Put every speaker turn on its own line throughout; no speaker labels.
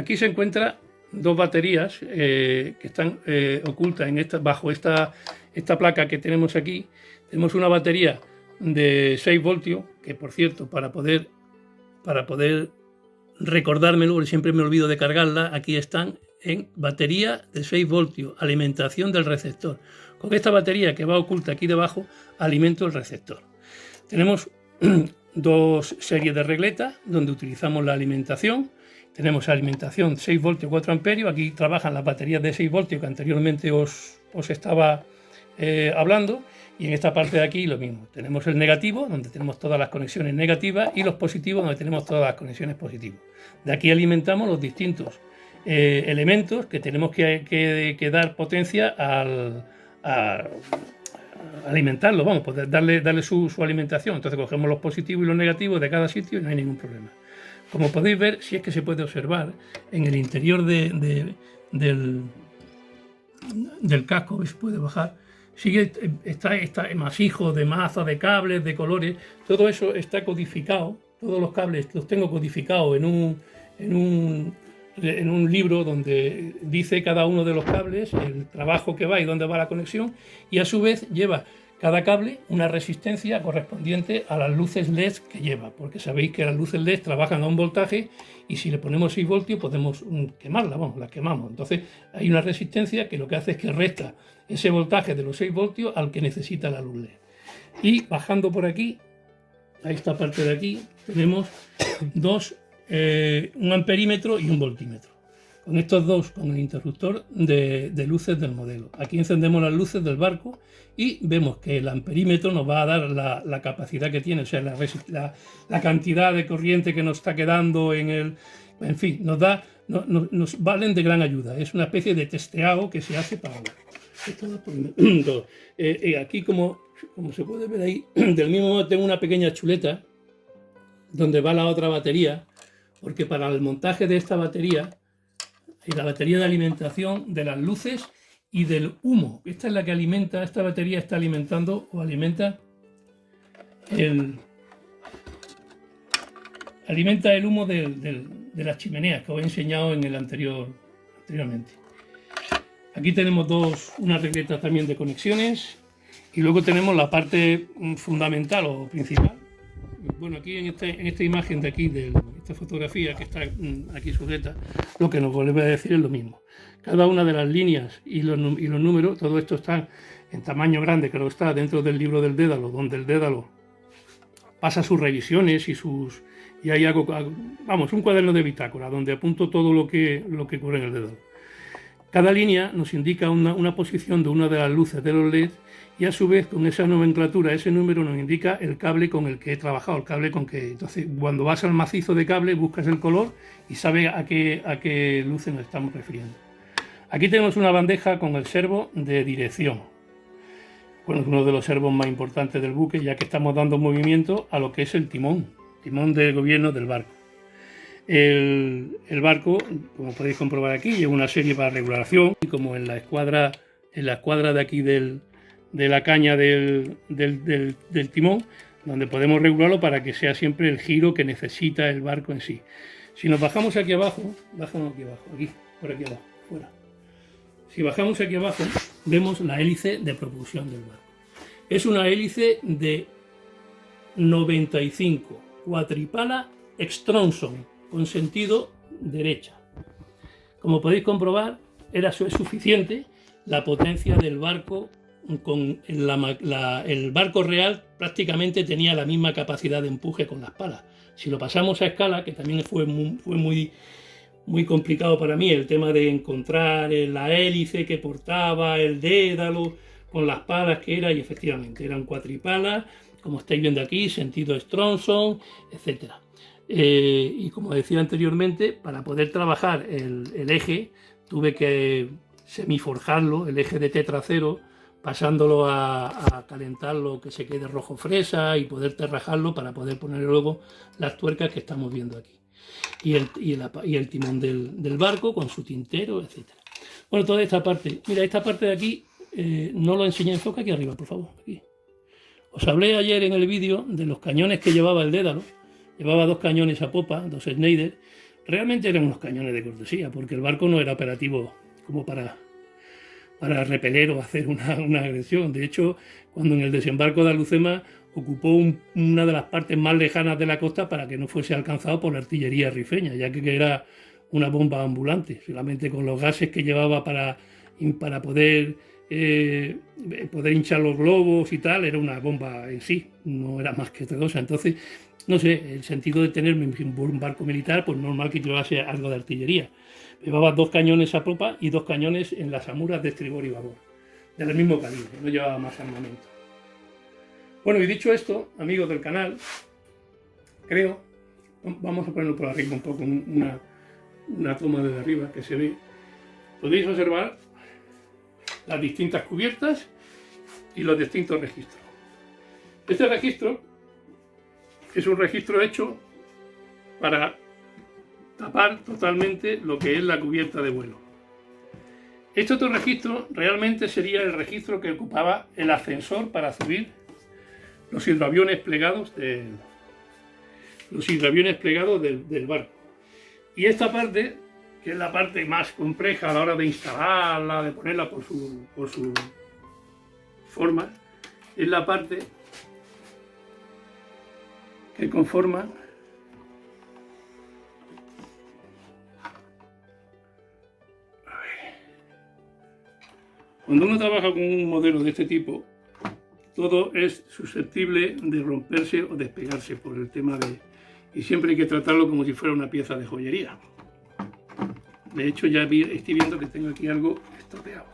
aquí se encuentran dos baterías que están ocultas bajo esta placa que tenemos aquí. Tenemos una batería de 6 voltios, que por cierto, para poder recordármelo, porque siempre me olvido de cargarla, aquí están en batería de 6 voltios, alimentación del receptor. Con esta batería que va oculta aquí debajo, alimento el receptor. Tenemos dos series de regletas donde utilizamos la alimentación. Tenemos alimentación 6 voltios 4 amperios. Aquí trabajan las baterías de 6 voltios que anteriormente os estaba hablando. Y en esta parte de aquí lo mismo. Tenemos el negativo, donde tenemos todas las conexiones negativas, y los positivos, donde tenemos todas las conexiones positivas. De aquí alimentamos los distintos elementos que tenemos que dar potencia a alimentarlo, vamos, poder darle su alimentación. Entonces cogemos los positivos y los negativos de cada sitio y no hay ningún problema. Como podéis ver, si es que se puede observar, en el interior del casco, ¿ves? Puede bajar, sigue está masijo de maza, de cables, de colores, todo eso está codificado, todos los cables los tengo codificados en un libro donde dice cada uno de los cables, el trabajo que va y dónde va la conexión, y a su vez lleva cada cable una resistencia correspondiente a las luces LED que lleva, porque sabéis que las luces LED trabajan a un voltaje y si le ponemos 6 voltios podemos quemarlas, vamos, las quemamos. Entonces hay una resistencia que lo que hace es que resta ese voltaje de los 6 voltios al que necesita la luz LED. Y bajando por aquí, a esta parte de aquí, tenemos un amperímetro y un voltímetro. Con estos dos, con el interruptor de luces del modelo. Aquí encendemos las luces del barco y vemos que el amperímetro nos va a dar la capacidad que tiene, o sea, la cantidad de corriente que nos está quedando en fin, nos valen de gran ayuda. Es una especie de testeado que se hace para todo. Aquí, como se puede ver ahí, del mismo modo tengo una pequeña chuleta donde va la otra batería, porque para el montaje de esta batería y la batería de alimentación de las luces y del humo, esta es la que alimenta, esta batería está alimentando o alimenta el humo de las chimeneas que os he enseñado en el anteriormente. Aquí tenemos unas regletas también de conexiones y luego tenemos la parte fundamental o principal. Bueno, aquí en esta imagen de aquí, de esta fotografía que está aquí sujeta, lo que nos vuelve a decir es lo mismo. Cada una de las líneas y los números, todo esto está en tamaño grande, que lo está dentro del libro del Dédalo, donde el Dédalo pasa sus revisiones y hay algo, vamos, un cuaderno de bitácora donde apunto todo lo que ocurre en el Dédalo. Cada línea nos indica una posición de una de las luces de los LED y a su vez con esa nomenclatura, ese número nos indica el cable con el que he trabajado, el cable con que... Entonces, cuando vas al macizo de cable, buscas el color y sabes a qué luces nos estamos refiriendo. Aquí tenemos una bandeja con el servo de dirección. Bueno, es uno de los servos más importantes del buque, ya que estamos dando movimiento a lo que es el timón del gobierno del barco. El barco, como podéis comprobar aquí, lleva una serie para regulación, y como en la escuadra de aquí de la caña del timón, donde podemos regularlo para que sea siempre el giro que necesita el barco en sí. Si nos bajamos aquí abajo, por aquí abajo, fuera. Si bajamos aquí abajo, vemos la hélice de propulsión del barco. Es una hélice de 95 cuatripala Extronson, con sentido derecha. Como podéis comprobar, es suficiente la potencia del barco. Con el barco real prácticamente tenía la misma capacidad de empuje con las palas. Si lo pasamos a escala, que también fue muy complicado para mí el tema de encontrar la hélice que portaba el Dédalo con las palas que era, y efectivamente eran cuatripalas, como estáis viendo aquí, sentido Stronson, etc. Y como decía anteriormente, para poder trabajar el eje tuve que semiforjarlo, el eje de tetracero, pasándolo a calentarlo que se quede rojo fresa y poder rajarlo para poder poner luego las tuercas que estamos viendo aquí. Y el timón del barco con su tintero, etc. Bueno, toda esta parte, mira, esta parte de aquí no lo enseñé, enfoca aquí arriba, por favor. Aquí. Os hablé ayer en el vídeo de los cañones que llevaba el Dédalo. Llevaba 2 cañones a popa, 2 Schneider. realmente eran unos cañones de cortesía, porque el barco no era operativo como para repeler o hacer una agresión. De hecho, cuando en el desembarco de Alucema ocupó una de las partes más lejanas de la costa para que no fuese alcanzado por la artillería rifeña, ya que era una bomba ambulante, solamente con los gases que llevaba para poder hinchar los globos y tal, era una bomba en sí, no era más que otra cosa. Entonces, no sé, el sentido de tener un barco militar, pues normal que llevase algo de artillería. Llevaba 2 cañones a popa y 2 cañones en las amuras de estribor y babor, del mismo calibre, no llevaba más armamento. Bueno, y dicho esto, amigos del canal, creo, vamos a ponerlo por arriba un poco, una toma desde arriba que se ve. Podéis observar las distintas cubiertas y los distintos registros. Este registro es un registro hecho para tapar totalmente lo que es la cubierta de vuelo. Este otro registro realmente sería el registro que ocupaba el ascensor para subir los hidroaviones plegados del barco. Y esta parte, que es la parte más compleja a la hora de instalarla, de ponerla por su forma, es la parte que conforma cuando uno trabaja con un modelo de este tipo, todo es susceptible de romperse o despegarse por el tema de... Y siempre hay que tratarlo como si fuera una pieza de joyería. De hecho, ya estoy viendo que tengo aquí algo estropeado.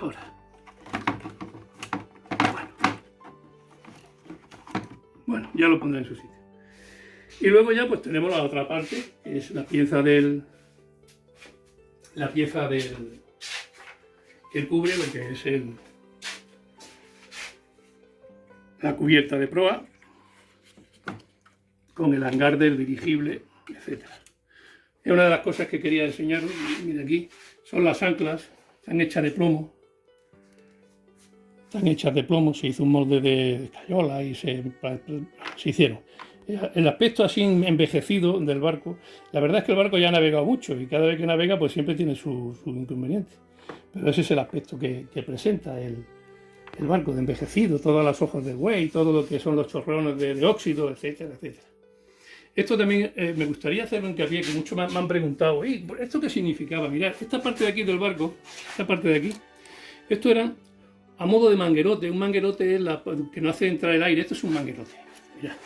Ahora. Bueno, ya lo pondré en su sitio. Y luego ya pues tenemos la otra parte, que es la pieza que cubre lo que es la cubierta de proa, con el hangar del dirigible, etc. Es una de las cosas que quería enseñaros. Mira, aquí son las anclas, están hechas de plomo. Se hizo un molde de escayola y se hicieron. El aspecto así envejecido del barco, la verdad es que el barco ya ha navegado mucho y cada vez que navega pues siempre tiene sus inconvenientes. Pero ese es el aspecto que presenta el barco, de envejecido, todas las hojas de buey, todo lo que son los chorrones de óxido, etcétera, etcétera. Esto también me gustaría hacer un hincapié, que muchos me han preguntado, ¿esto qué significaba? Mirad, esta parte de aquí del barco, esta parte de aquí, esto era a modo de manguerote. Un manguerote es que no hace entrar el aire. Esto es un manguerote. Mirad,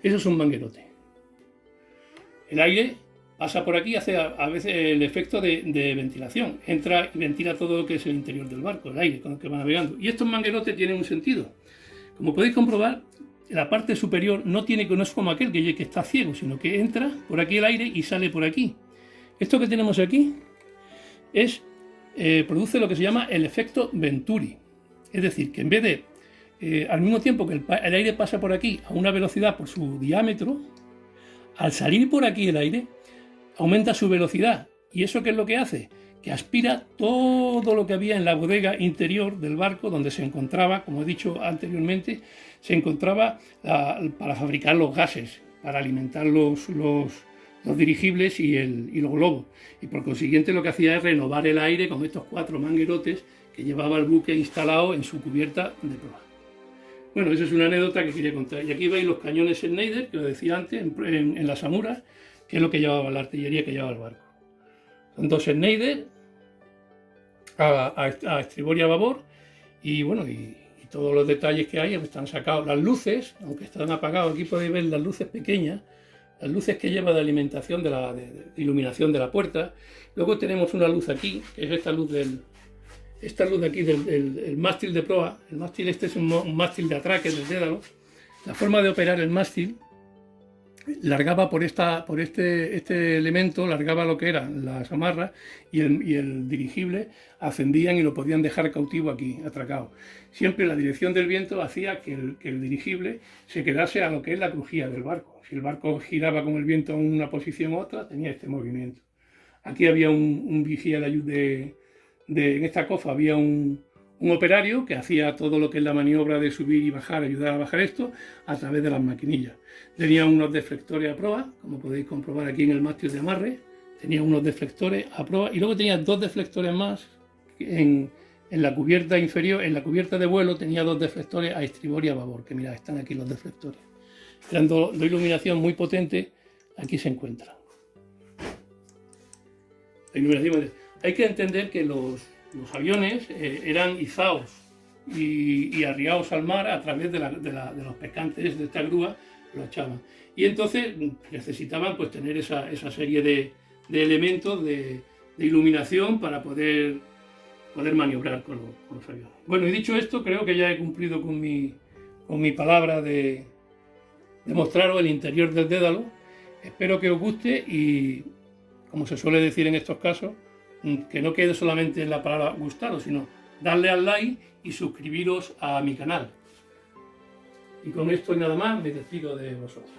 eso es un manguerote. El aire pasa por aquí, hace a veces el efecto de ventilación. Entra y ventila todo lo que es el interior del barco, el aire con el que va navegando. Y estos manguerotes tienen un sentido. Como podéis comprobar, la parte superior no es como aquel que está ciego, sino que entra por aquí el aire y sale por aquí. Esto que tenemos aquí produce lo que se llama el efecto Venturi. Es decir, que en vez de, al mismo tiempo que el aire pasa por aquí a una velocidad por su diámetro, al salir por aquí el aire, aumenta su velocidad. ¿Y eso qué es lo que hace? Que aspira todo lo que había en la bodega interior del barco, donde se encontraba, como he dicho anteriormente, se encontraba para fabricar los gases, para alimentar los dirigibles y los globos. Y por consiguiente lo que hacía es renovar el aire con estos 4 manguerotes que llevaba el buque instalado en su cubierta de proa. Bueno, esa es una anécdota que quería contar. Y aquí veis los cañones Schneider, que os decía antes, en las amuras, que es lo que llevaba la artillería que llevaba el barco. Son 2 Schneider a estribor y a babor, y bueno, y todos los detalles que hay están sacados. Las luces, aunque están apagadas, aquí podéis ver las luces pequeñas, las luces que lleva de alimentación, de iluminación de la puerta. Luego tenemos una luz aquí, que es esta luz de aquí del mástil de proa. El mástil este es un mástil de atraque del Dédalo. La forma de operar el mástil largaba por este elemento, largaba lo que eran las amarras, y el dirigible ascendían y lo podían dejar cautivo aquí, atracado. Siempre la dirección del viento hacía que el dirigible se quedase a lo que es la crujía del barco. Si el barco giraba con el viento en una posición u otra, tenía este movimiento. Aquí había un vigía en esta cofa había un un operario que hacía todo lo que es la maniobra de subir y bajar, ayudar a bajar esto a través de las maquinillas. Tenía unos deflectores a proa, como podéis comprobar aquí en el mástil de amarre, tenía unos deflectores a proa y luego tenía dos deflectores más en la cubierta inferior, en la cubierta de vuelo tenía dos deflectores a estribor y a babor, que mirad, están aquí los deflectores. Eran dos iluminación muy potente, aquí se encuentran. La iluminación, hay que entender que los aviones eran izados y arriados al mar a través de los pescantes de esta grúa, lo echaban. Y entonces necesitaban pues tener esa serie de elementos de iluminación para poder maniobrar con los aviones. Bueno, y dicho esto, creo que ya he cumplido con mi palabra de mostraros el interior del Dédalo. Espero que os guste y, como se suele decir en estos casos, que no quede solamente en la palabra gustaros, sino darle al like y suscribiros a mi canal. Y con esto y nada más, me despido de vosotros.